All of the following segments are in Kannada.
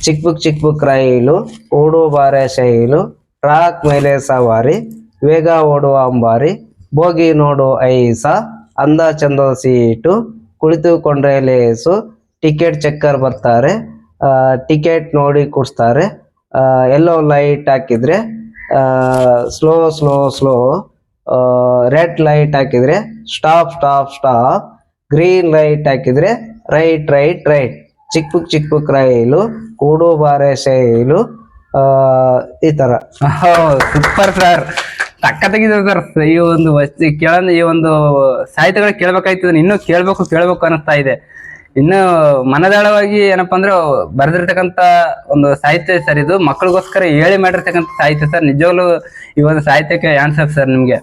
ಚಿಕ್ಕ ಬುಕ್ ರೈಲು ಓಡು ಬಾರೆ ಶೈಲು ಟ್ರಾಕ್ ಮೇಲೆ ಸವಾರಿ ವೇಗ ಓಡುವ ಅಂಬಾರಿ ಬೋಗಿ ನೋಡು ಐಸ ಅಂದ ಚಂದ ಸೀಟು ಕುಳಿತುಕೊಂಡ್ರೆ ಲೇಸು ಟಿಕೆಟ್ ಚೆಕ್ಕರ್ ಬರ್ತಾರೆ ಟಿಕೆಟ್ ನೋಡಿ ಕೊಡ್ಸ್ತಾರೆ ಎಲ್ಲೋ ಲೈಟ್ ಹಾಕಿದ್ರೆ slow slow slow red light ಹಾಕಿದ್ರೆ stop stop stop green light ಹಾಕಿದ್ರೆ ರೈಟ್ ರೈಟ್ ರೈಟ್ ಚಿಕ್ಕ ಬುಕ್ ರೈಲು ಕೂಡು ಬಾರೆ ಶೈಲು ಈ ತರ. ಸೂಪರ್ ಸರ್, ಸಖತ್ತಾಗಿದೆ ಸರ್. ಈ ಒಂದು ಈ ಒಂದು ಸಾಹಿತ್ಯಗಳು ಕೇಳ್ಬೇಕಾಯ್ತದ, ಇನ್ನೂ ಕೇಳ್ಬೇಕು ಅನಿಸ್ತಾ ಇದೆ. ಇನ್ನು ಮನದಾಳವಾಗಿ ಏನಪ್ಪಾ ಅಂದ್ರೆ ಬರೆದಿರ್ತಕ್ಕಂತ ಒಂದು ಸಾಹಿತ್ಯ ಸರ್. ಇದು ಮಕ್ಕಳಿಗೋಸ್ಕರ ಹೇಳಿ ಮಾಡಿರ್ತಕ್ಕಂಥ ಸಾಹಿತ್ಯ ಸರ್. ನಿಜವಾಗ್ಲೂ ಈ ಒಂದು ಸಾಹಿತ್ಯಕ್ಕೆ ಆನ್ಸರ್ ಸರ್ ನಿಮ್ಗೆ.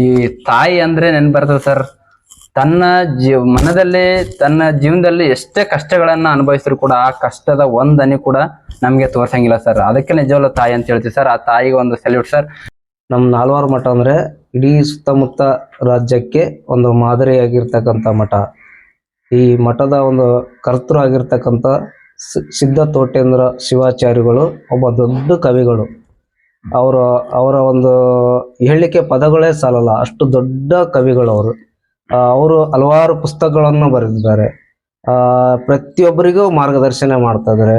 ಈ ತಾಯಿ ಅಂದ್ರೆ ನೆನ್ಪು ಬರ್ತದೆ ಸರ್. ತನ್ನ ತನ್ನ ಜೀವನದಲ್ಲಿ ಎಷ್ಟೇ ಕಷ್ಟಗಳನ್ನ ಅನುಭವಿಸಿದ್ರು ಕೂಡ ಆ ಕಷ್ಟದ ಒಂದನಿ ಕೂಡ ನಮ್ಗೆ ತೋರ್ಸಂಗಿಲ್ಲ ಸರ್. ಅದಕ್ಕೆ ನಿಜವಲ್ಲ ತಾಯಿ ಅಂತ ಹೇಳ್ತೀವಿ ಸರ್. ಆ ತಾಯಿಗೆ ಒಂದು ಸಲ್ಯೂಟ್ ಸರ್. ನಮ್ಮ ನಾಲ್ವಾರು ಮಠ ಅಂದ್ರೆ ಇಡೀ ಸುತ್ತಮುತ್ತ ರಾಜ್ಯಕ್ಕೆ ಒಂದು ಮಾದರಿಯಾಗಿರ್ತಕ್ಕಂಥ ಮಠ. ಈ ಮಠದ ಒಂದು ಕರ್ತೃ ಆಗಿರ್ತಕ್ಕಂಥ ಸಿದ್ಧ ತೋಟೇಂದ್ರ ಶಿವಾಚಾರ್ಯಗಳು ಒಬ್ಬ ದೊಡ್ಡ ಕವಿಗಳು. ಅವರ ಒಂದು ಹೇಳಿಕೆ ಪದಗಳೇ ಸಾಲಲ್ಲ, ಅಷ್ಟು ದೊಡ್ಡ ಕವಿಗಳು ಅವರು. ಅವರು ಹಲವಾರು ಪುಸ್ತಕಗಳನ್ನು ಬರೆದಿದ್ದಾರೆ. ಪ್ರತಿಯೊಬ್ಬರಿಗೂ ಮಾರ್ಗದರ್ಶನ ಮಾಡ್ತಾ ಇದ್ದಾರೆ.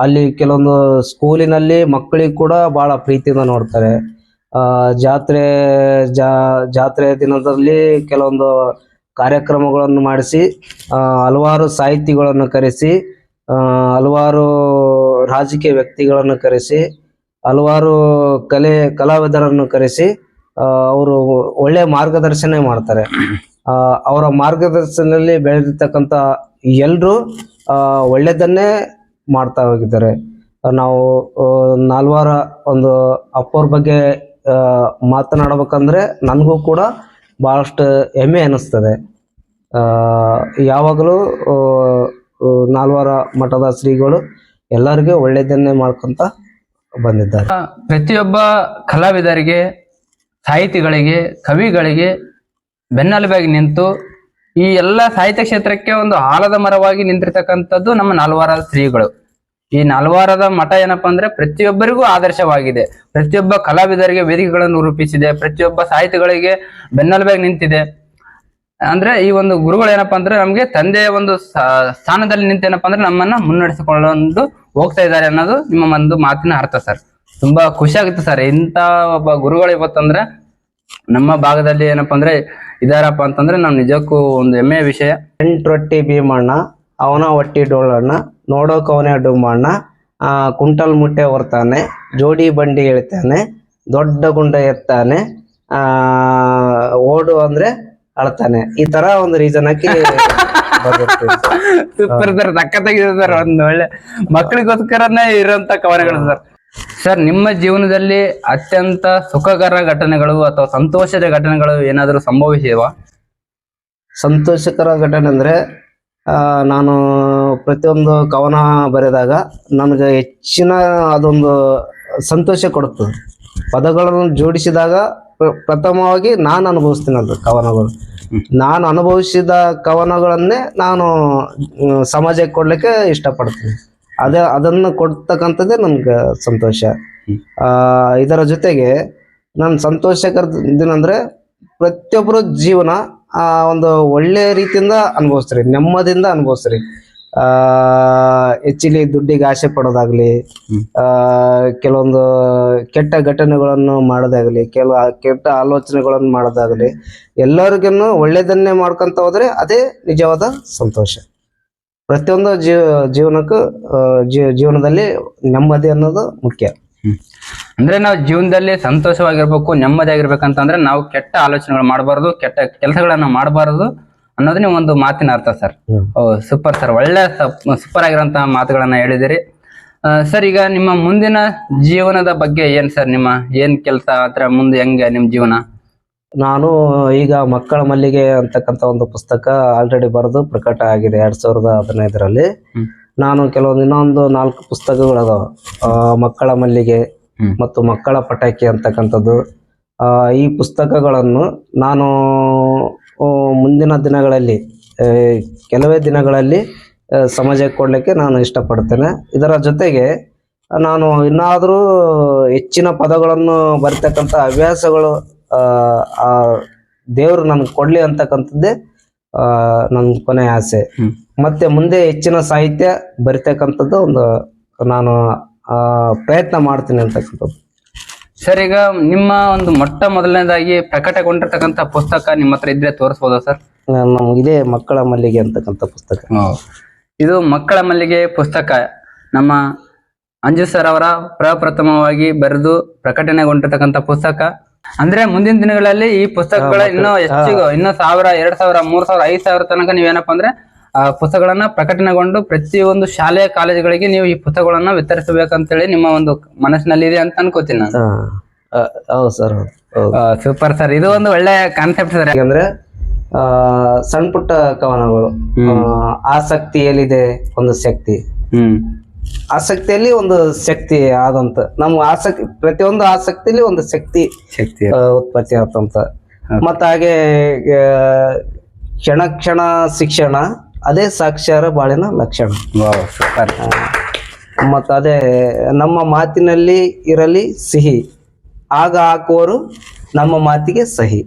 ಅಲ್ಲಿ ಕೆಲವೊಂದು ಸ್ಕೂಲಿನಲ್ಲಿ ಮಕ್ಕಳಿಗೆ ಕೂಡ ಬಹಳ ಪ್ರೀತಿಯಿಂದ ನೋಡ್ತಾರೆ. ಜಾತ್ರೆ ದಿನದಲ್ಲಿ ಕೆಲವೊಂದು ಕಾರ್ಯಕ್ರಮಗಳನ್ನು ಮಾಡಿಸಿ ಹಲವಾರು ಸಾಹಿತಿಗಳನ್ನು ಕರೆಸಿ, ಹಲವಾರು ರಾಜಕೀಯ ವ್ಯಕ್ತಿಗಳನ್ನು ಕರೆಸಿ, ಹಲವಾರು ಕಲಾವಿದರನ್ನು ಕರೆಸಿ ಅವರು ಒಳ್ಳೆ ಮಾರ್ಗದರ್ಶನ ಮಾಡ್ತಾರೆ. ಅವರ ಮಾರ್ಗದರ್ಶನದಲ್ಲಿ ಬೆಳೆದಿರ್ತಕ್ಕಂಥ ಎಲ್ರೂ ಒಳ್ಳೆಯದನ್ನೇ ಮಾಡ್ತಾ ಹೋಗಿದ್ದಾರೆ. ನಾವು ನಾಲ್ವಾರ ಒಂದು ಅಪ್ಪವ್ರ ಬಗ್ಗೆ ಮಾತನಾಡಬೇಕಂದ್ರೆ ನನಗೂ ಕೂಡ ಬಹಳಷ್ಟು ಹೆಮ್ಮೆ ಅನ್ನಿಸ್ತದೆ. ಯಾವಾಗಲೂ ನಾಲ್ವಾರ ಮಠದ ಶ್ರೀಗಳು ಎಲ್ಲರಿಗೂ ಒಳ್ಳೆಯದನ್ನೇ ಮಾಡ್ಕೊಂತ ಬಂದಿದ್ದಾರೆ. ಪ್ರತಿಯೊಬ್ಬ ಕಲಾವಿದರಿಗೆ, ಸಾಹಿತಿಗಳಿಗೆ, ಕವಿಗಳಿಗೆ ಬೆನ್ನೆಲುಬಾಗಿ ನಿಂತು ಈ ಎಲ್ಲ ಸಾಹಿತ್ಯ ಕ್ಷೇತ್ರಕ್ಕೆ ಒಂದು ಆಲದ ಮರವಾಗಿ ನಿಂತಿರ್ತಕ್ಕಂಥದ್ದು ನಮ್ಮ ನಾಲ್ವಾರ ಶ್ರೀಗಳು. ಈ ನಾಲ್ವಾರದ ಮಠ ಏನಪ್ಪಾ ಅಂದ್ರೆ ಪ್ರತಿಯೊಬ್ಬರಿಗೂ ಆದರ್ಶವಾಗಿದೆ. ಪ್ರತಿಯೊಬ್ಬ ಕಲಾವಿದರಿಗೆ ವೇದಿಕೆಗಳನ್ನು ರೂಪಿಸಿದೆ. ಪ್ರತಿಯೊಬ್ಬ ಸಾಹಿತಿಗಳಿಗೆ ಬೆನ್ನೆಲುಬಾಗಿ ನಿಂತಿದೆ. ಅಂದ್ರೆ ಈ ಒಂದು ಗುರುಗಳು ಏನಪ್ಪಾ ಅಂದ್ರೆ ನಮ್ಗೆ ತಂದೆಯ ಒಂದು ಸ್ಥಾನದಲ್ಲಿ ನಿಂತೇನಪ್ಪಾ ಅಂದ್ರೆ ನಮ್ಮನ್ನ ಮುನ್ನಡೆಸಿಕೊಂಡು ಹೋಗ್ತಾ ಇದ್ದಾರೆ ಅನ್ನೋದು ನಿಮ್ಮ ಒಂದು ಮಾತಿನ ಅರ್ಥ ಸರ್. ತುಂಬಾ ಖುಷಿ ಆಗುತ್ತೆ ಸರ್. ಇಂತ ಒಬ್ಬ ಗುರುಗಳು ಇವತ್ತಂದ್ರೆ ನಮ್ಮ ಭಾಗದಲ್ಲಿ ಏನಪ್ಪಾ ಅಂದ್ರೆ ಇದಾರಪ್ಪ ಅಂತಂದ್ರೆ ನಾವು ನಿಜಕ್ಕೂ ಒಂದು ಹೆಮ್ಮೆಯ ವಿಷಯ. 8 ರೊಟ್ಟಿ ಭೀಮಣ್ಣ, ಅವನ ಹೊಟ್ಟಿ ಡೋಳಣ್ಣ, ನೋಡೋಕ್ ಅವನೇ ಡುಮ್ಮಣ್ಣ, ಕುಂಟಲ್ ಮುಟ್ಟೆ ಹೊರ್ತಾನೆ, ಜೋಡಿ ಬಂಡಿ ಹೇಳ್ತಾನೆ, ದೊಡ್ಡ ಗುಂಡ ಎತ್ತಾನೆ, ಓಡು ಅಂದ್ರೆ ಅಳ್ತಾನೆ. ಈ ತರ ಒಂದು ರೀಸನ್ ಹಾಕಿ ಸೂಪರ್ ಸರ್, ಸಖತ್ತಾಗಿದೆ ಸರ್. ಒಂದು ಒಳ್ಳೆ ಮಕ್ಕಳಿಗೋಸ್ಕರನೇ ಇರುವಂತ ಕವನಗಳು ಸರ್. ಸರ್, ನಿಮ್ಮ ಜೀವನದಲ್ಲಿ ಅತ್ಯಂತ ಸುಖಕರ ಘಟನೆಗಳು ಅಥವಾ ಸಂತೋಷದ ಘಟನೆಗಳು ಏನಾದರೂ ಸಂಭವಿಸಿದವಾ? ಸಂತೋಷಕರ ಘಟನೆ ಅಂದ್ರೆ ನಾನು ಪ್ರತಿಯೊಂದು ಕವನ ಬರೆದಾಗ ನನಗೆ ಹೆಚ್ಚಿನ ಅದೊಂದು ಸಂತೋಷ ಕೊಡುತ್ತದೆ. ಪದಗಳನ್ನು ಜೋಡಿಸಿದಾಗ ಪ್ರಥಮವಾಗಿ ನಾನು ಅನುಭವಿಸ್ತೀನಿ ಅದು ಕವನಗಳು. ನಾನು ಅನುಭವಿಸಿದ ಕವನಗಳನ್ನೇ ನಾನು ಸಮಾಜಕ್ಕೆ ಕೊಡ್ಲಿಕ್ಕೆ ಇಷ್ಟಪಡ್ತೀನಿ. ಅದನ್ನು ಕೊಡ್ತಕ್ಕಂಥದ್ದೇ ನನ್ಗೆ ಸಂತೋಷ. ಇದರ ಜೊತೆಗೆ ನನ್ನ ಸಂತೋಷಕರ ದಿನ ಅಂದ್ರೆ ಪ್ರತಿಯೊಬ್ಬರು ಜೀವನ ಒಂದು ಒಳ್ಳೆ ರೀತಿಯಿಂದ ಅನುಭವಿಸ್ರಿ, ನೆಮ್ಮದಿಯಿಂದ ಅನುಭವಿಸ್ರಿ. ಹೆಚ್ಚಿಗೆ ದುಡ್ಡಿಗೆ ಆಸೆ ಪಡೋದಾಗ್ಲಿ, ಕೆಲವೊಂದು ಕೆಟ್ಟ ಘಟನೆಗಳನ್ನು ಮಾಡೋದಾಗ್ಲಿ, ಕೆಟ್ಟ ಆಲೋಚನೆಗಳನ್ನು ಮಾಡೋದಾಗ್ಲಿ, ಎಲ್ಲರಿಗೂ ಒಳ್ಳೇದನ್ನೇ ಮಾಡ್ಕೊಂತ ಹೋದ್ರೆ ಅದೇ ನಿಜವಾದ ಸಂತೋಷ. ಪ್ರತಿಯೊಂದು ಜೀವನಕ್ಕೂ ಜೀವನದಲ್ಲಿ ನೆಮ್ಮದಿ ಅನ್ನೋದು ಮುಖ್ಯ. ಅಂದ್ರೆ ನಾವು ಜೀವನದಲ್ಲಿ ಸಂತೋಷವಾಗಿರ್ಬೇಕು, ನೆಮ್ಮದಿ ಆಗಿರ್ಬೇಕಂತಂದ್ರೆ ನಾವು ಕೆಟ್ಟ ಆಲೋಚನೆಗಳು ಮಾಡಬಾರ್ದು, ಕೆಟ್ಟ ಕೆಲಸಗಳನ್ನ ಮಾಡಬಾರದು ಅನ್ನೋದು ನೀವು ಒಂದು ಮಾತಿನ ಅರ್ಥ ಸರ್. ಸೂಪರ್ ಸರ್, ಒಳ್ಳೆ ಸೂಪರ್ ಆಗಿರೋಂತಹ ಮಾತುಗಳನ್ನ ಹೇಳಿದಿರಿ ಸರ್. ಈಗ ನಿಮ್ಮ ಮುಂದಿನ ಜೀವನದ ಬಗ್ಗೆ ಏನ್ ಸರ್? ನಿಮ್ಮ ಏನ್ ಕೆಲಸ ಅಥವಾ ಮುಂದೆ ಹೆಂಗೆ ನಿಮ್ ಜೀವನ? ನಾನು ಈಗ ಮಕ್ಕಳ ಮಲ್ಲಿಗೆ ಅಂತಕ್ಕಂಥ ಒಂದು ಪುಸ್ತಕ ಆಲ್ರೆಡಿ ಬರೆದು ಪ್ರಕಟ ಆಗಿದೆ 2015ರಲ್ಲಿ. ನಾನು ಕೆಲವೊಂದು ಇನ್ನೊಂದು 4 ಪುಸ್ತಕಗಳದಾವ. ಮಕ್ಕಳ ಮಲ್ಲಿಗೆ ಮತ್ತು ಮಕ್ಕಳ ಪಟಾಕಿ ಅಂತಕ್ಕಂಥದ್ದು. ಈ ಪುಸ್ತಕಗಳನ್ನು ನಾನು ಮುಂದಿನ ದಿನಗಳಲ್ಲಿ ಕೆಲವೇ ದಿನಗಳಲ್ಲಿ ಸಮಾಜಕ್ಕೆ ಕೊಡಲಿಕ್ಕೆ ನಾನು ಇಷ್ಟಪಡ್ತೇನೆ. ಇದರ ಜೊತೆಗೆ ನಾನು ಇನ್ನಾದರೂ ಹೆಚ್ಚಿನ ಪದಗಳನ್ನು ಬರಿತಕ್ಕಂಥ ಹವ್ಯಾಸಗಳು ಆ ದೇವರು ನನಗೆ ಕೊಡ್ಲಿ ಅಂತಕ್ಕಂಥದ್ದೇ ನನ್ನ ಕೊನೆಯ ಆಸೆ. ಮತ್ತೆ ಮುಂದೆ ಹೆಚ್ಚಿನ ಸಾಹಿತ್ಯ ಬರಿತಕ್ಕಂಥದ್ದು ಒಂದು ನಾನು ಪ್ರಯತ್ನ ಮಾಡ್ತೀನಿ ಅಂತಕ್ಕಂಥದ್ದು. ಸರ್, ಈಗ ನಿಮ್ಮ ಒಂದು ಮೊಟ್ಟ ಮೊದಲನೇದಾಗಿ ಪ್ರಕಟಗೊಂಡಿರ್ತಕ್ಕಂಥ ಪುಸ್ತಕ ನಿಮ್ಮ ಹತ್ರ ಇದ್ರೆ ತೋರಿಸ್ಬೋದಾ ಸರ್? ನಮಗಿದೆ ಮಕ್ಕಳ ಮಲ್ಲಿಗೆ ಅಂತಕ್ಕಂಥ ಪುಸ್ತಕ. ಇದು ಮಕ್ಕಳ ಮಲ್ಲಿಗೆ ಪುಸ್ತಕ ನಮ್ಮ ಅಂಜು ಸರ್ ಅವರ ಪ್ರಪ್ರಥಮವಾಗಿ ಬರೆದು ಪ್ರಕಟಣೆಗೊಂಡಿರ್ತಕ್ಕಂಥ ಪುಸ್ತಕ. ಅಂದ್ರೆ ಮುಂದಿನ ದಿನಗಳಲ್ಲಿ ಈ ಪುಸ್ತಕಗಳ ಇನ್ನೂ ಹೆಚ್ಚಿಗೆ ಇನ್ನೂ 1000, 2000, 3000, 5000 ತನಕ ನೀವೇನಪ್ಪ ಅಂದ್ರೆ ಪುಸ್ತಕಗಳನ್ನ ಪ್ರಕಟಣೆಗೊಂಡು ಪ್ರತಿಯೊಂದು ಶಾಲೆ ಕಾಲೇಜುಗಳಿಗೆ ನೀವು ಈ ಪುಸ್ತಕಗಳನ್ನ ವಿತರಿಸಬೇಕಂತೇಳಿ ನಿಮ್ಮ ಒಂದು ಮನಸ್ಸಿನಲ್ಲಿ ಇದೆ ಅಂತ ಅನ್ಕೋತೀನಿ ನಾನು. ಹೌದು ಸರ್. ಸೂಪರ್ ಸರ್, ಇದು ಒಂದು ಒಳ್ಳೆ ಕಾನ್ಸೆಪ್ಟ್ ಸರ್. ಯಾಕಂದ್ರೆ ಸಣ್ಣ ಪುಟ್ಟ ಕವನಗಳು, ಆಸಕ್ತಿಯಲ್ಲಿದೆ ಒಂದು ಶಕ್ತಿ, ಆಸಕ್ತಿಯಲ್ಲಿ ಒಂದು ಶಕ್ತಿ ಆದಂತ ನಮ್ಮ ಆಸಕ್ತಿ, ಪ್ರತಿಯೊಂದು ಆಸಕ್ತಿಯಲ್ಲಿ ಒಂದು ಶಕ್ತಿ ಉತ್ಪತ್ತಿ ಆತಂತ. ಮತ್ತ ಹಾಗೆ ಕ್ಷಣ ಕ್ಷಣ ಶಿಕ್ಷಣ, ಅದೇ ಸಾಕ್ಷರ ಬಾಳಿನ ಲಕ್ಷಣ. ಮತ್ತ ಅದೇ ನಮ್ಮ ಮಾತಿನಲ್ಲಿ ಇರಲಿ ಸಿಹಿ, ಆಗ ಹಾಕುವರು ನಮ್ಮ ಮಾತಿಗೆ ಸಹಿ.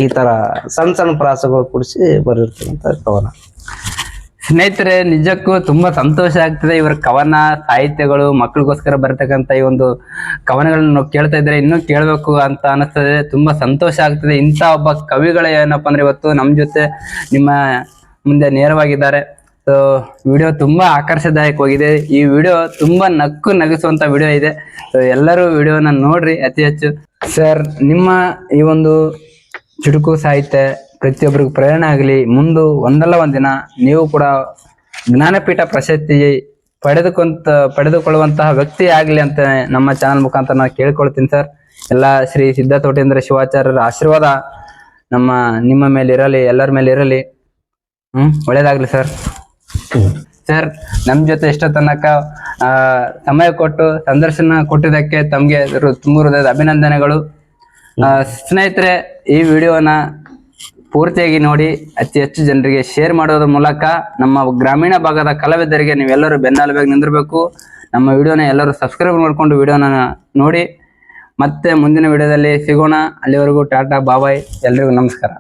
ಈ ತರ ಸಣ್ಣ ಸಣ್ಣ ಪ್ರಾಸಗಳು ಕೂಡಿಸಿ ಬರೆದಿರ್ತಕ್ಕಂಥ ಕವನ. ಸ್ನೇಹಿತರೆ, ನಿಜಕ್ಕೂ ತುಂಬಾ ಸಂತೋಷ ಆಗ್ತದೆ. ಇವರ ಕವನ ಸಾಹಿತ್ಯಗಳು ಮಕ್ಕಳಿಗೋಸ್ಕರ ಬರ್ತಕ್ಕಂಥ ಈ ಒಂದು ಕವನಗಳನ್ನ ನಾವು ಕೇಳ್ತಾ ಇದ್ರೆ ಇನ್ನೂ ಕೇಳಬೇಕು ಅಂತ ಅನಿಸ್ತದೆ. ತುಂಬಾ ಸಂತೋಷ ಆಗ್ತದೆ. ಇಂಥ ಒಬ್ಬ ಕವಿಗಳು ಏನಪ್ಪಾ ಅಂದ್ರೆ ಇವತ್ತು ನಮ್ಮ ಜೊತೆ ನಿಮ್ಮ ಮುಂದೆ ನೇರವಾಗಿದ್ದಾರೆ. ಸೊ ವಿಡಿಯೋ ತುಂಬಾ ಆಕರ್ಷದಾಯಕವಾಗಿದೆ. ಈ ವಿಡಿಯೋ ತುಂಬಾ ನಗಿಸುವಂತ ವಿಡಿಯೋ ಇದೆ. ಸೊ ಎಲ್ಲರೂ ವಿಡಿಯೋನ ನೋಡ್ರಿ ಅತಿ ಹೆಚ್ಚು. ಸರ್, ನಿಮ್ಮ ಈ ಒಂದು ಚುಟುಕು ಸಾಹಿತ್ಯ ಪ್ರತಿಯೊಬ್ಬರಿಗೂ ಪ್ರೇರಣೆ ಆಗಲಿ. ಮುಂದೆ ಒಂದಲ್ಲ ಒಂದಿನ ನೀವು ಕೂಡ ಜ್ಞಾನಪೀಠ ಪ್ರಶಸ್ತಿ ಪಡೆದುಕೊಳ್ಳುವಂತಹ ವ್ಯಕ್ತಿ ಆಗಲಿ ಅಂತ ನಮ್ಮ ಚಾನಲ್ ಮುಖಾಂತರ ನಾನು ಕೇಳ್ಕೊಳ್ತೀನಿ ಸರ್. ಎಲ್ಲ ಶ್ರೀ ಸಿದ್ಧತೋಟೇಂದ್ರ ಶಿವಾಚಾರ್ಯರ ಆಶೀರ್ವಾದ ನಿಮ್ಮ ಮೇಲೆ ಇರಲಿ, ಎಲ್ಲರ ಮೇಲೆ ಇರಲಿ. ಒಳ್ಳೇದಾಗ್ಲಿ ಸರ್. ಸರ್, ನಮ್ಮ ಜೊತೆ ಇಷ್ಟ ತನಕ ಸಮಯ ಕೊಟ್ಟು ಸಂದರ್ಶನ ಕೊಟ್ಟಿದ್ದಕ್ಕೆ ತಮಗೆ ತುಂಬ ಹೃದಯದ ಅಭಿನಂದನೆಗಳು. ಸ್ನೇಹಿತರೆ, ಈ ವಿಡಿಯೋನ ಪೂರ್ತಿಯಾಗಿ ನೋಡಿ ಅತಿ ಹೆಚ್ಚು ಜನರಿಗೆ ಶೇರ್ ಮಾಡೋದ್ರ ಮೂಲಕ ನಮ್ಮ ಗ್ರಾಮೀಣ ಭಾಗದ ಕಲಾವಿದರಿಗೆ ನೀವೆಲ್ಲರೂ ಬೆನ್ನೆಲುಬಾಗಿ ನಿಂದಿರಬೇಕು. ನಮ್ಮ ವಿಡಿಯೋನ ಎಲ್ಲರೂ ಸಬ್ಸ್ಕ್ರೈಬ್ ಮಾಡಿಕೊಂಡು ವಿಡಿಯೋನ ನೋಡಿ. ಮತ್ತೆ ಮುಂದಿನ ವಿಡಿಯೋದಲ್ಲಿ ಸಿಗೋಣ. ಅಲ್ಲಿವರೆಗೂ ಟಾಟಾ ಬಾಬಾಯ್. ಎಲ್ರಿಗೂ ನಮಸ್ಕಾರ.